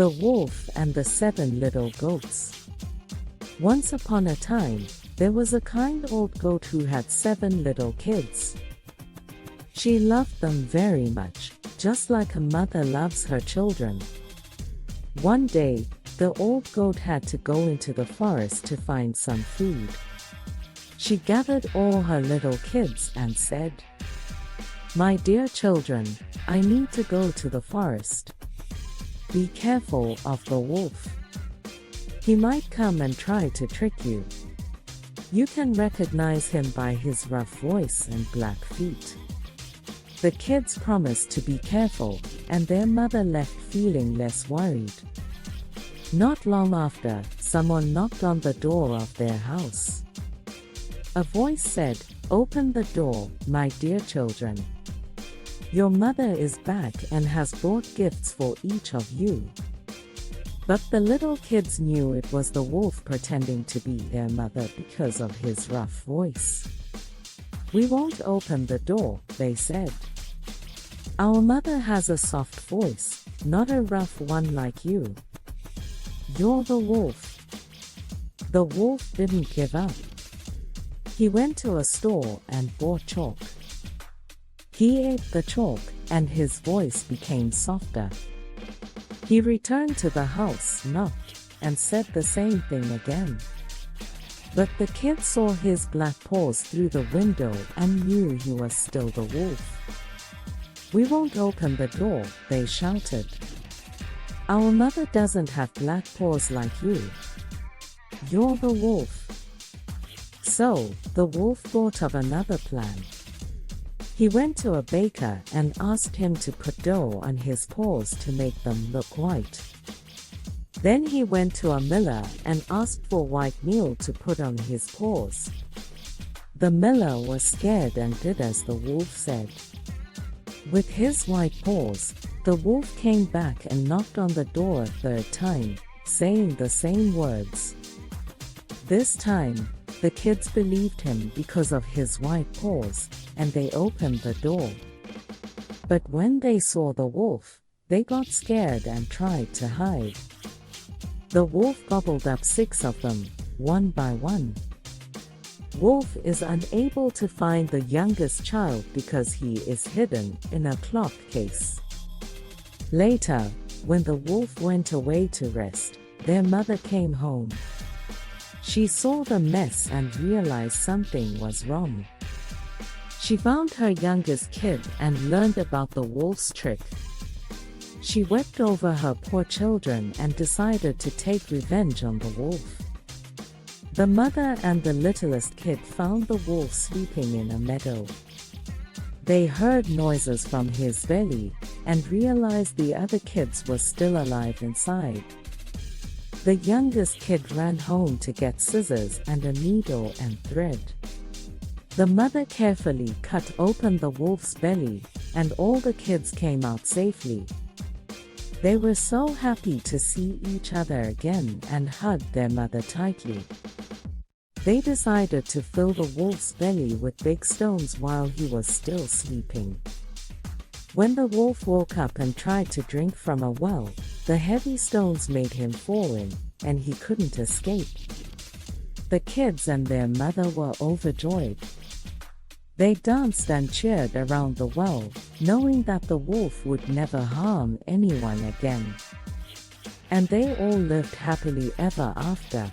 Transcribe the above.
The Wolf and the Seven Little Goats. Once upon a time, there was a kind old goat who had 7 little kids. She loved them very much, just like a mother loves her children. One day, the old goat had to go into the forest to find some food. She gathered all her little kids and said, "My dear children, I need to go to the forest. Be careful of the wolf. He might come and try to trick you. You can recognize him by his rough voice and black feet." The kids promised to be careful, and their mother left feeling less worried. Not long after, someone knocked on the door of their house. A voice said, "Open the door, my dear children. Your mother is back and has brought gifts for each of you." But the little kids knew it was the wolf pretending to be their mother because of his rough voice. "We won't open the door," they said. "Our mother has a soft voice, not a rough one like you. You're the wolf." The wolf didn't give up. He went to a store and bought chalk. He ate the chalk, and his voice became softer. He returned to the house, knocked, and said the same thing again. But the kids saw his black paws through the window and knew he was still the wolf. "We won't open the door," they shouted. "Our mother doesn't have black paws like you. You're the wolf." So, the wolf thought of another plan. He went to a baker and asked him to put dough on his paws to make them look white. Then he went to a miller and asked for white meal to put on his paws. The miller was scared and did as the wolf said. With his white paws, the wolf came back and knocked on the door a 3rd time, saying the same words. This time, the kids believed him because of his white paws, and they opened the door. But when they saw the wolf, they got scared and tried to hide. The wolf gobbled up 6 of them, one by one. Wolf is unable to find the youngest child because he is hidden in a clock case. Later, when the wolf went away to rest, their mother came home. She saw the mess and realized something was wrong. She found her youngest kid and learned about the wolf's trick. She wept over her poor children and decided to take revenge on the wolf. The mother and the littlest kid found the wolf sleeping in a meadow. They heard noises from his belly and realized the other kids were still alive inside. The youngest kid ran home to get scissors and a needle and thread. The mother carefully cut open the wolf's belly, and all the kids came out safely. They were so happy to see each other again and hugged their mother tightly. They decided to fill the wolf's belly with big stones while he was still sleeping. When the wolf woke up and tried to drink from a well, the heavy stones made him fall in, and he couldn't escape. The kids and their mother were overjoyed. They danced and cheered around the well, knowing that the wolf would never harm anyone again. And they all lived happily ever after.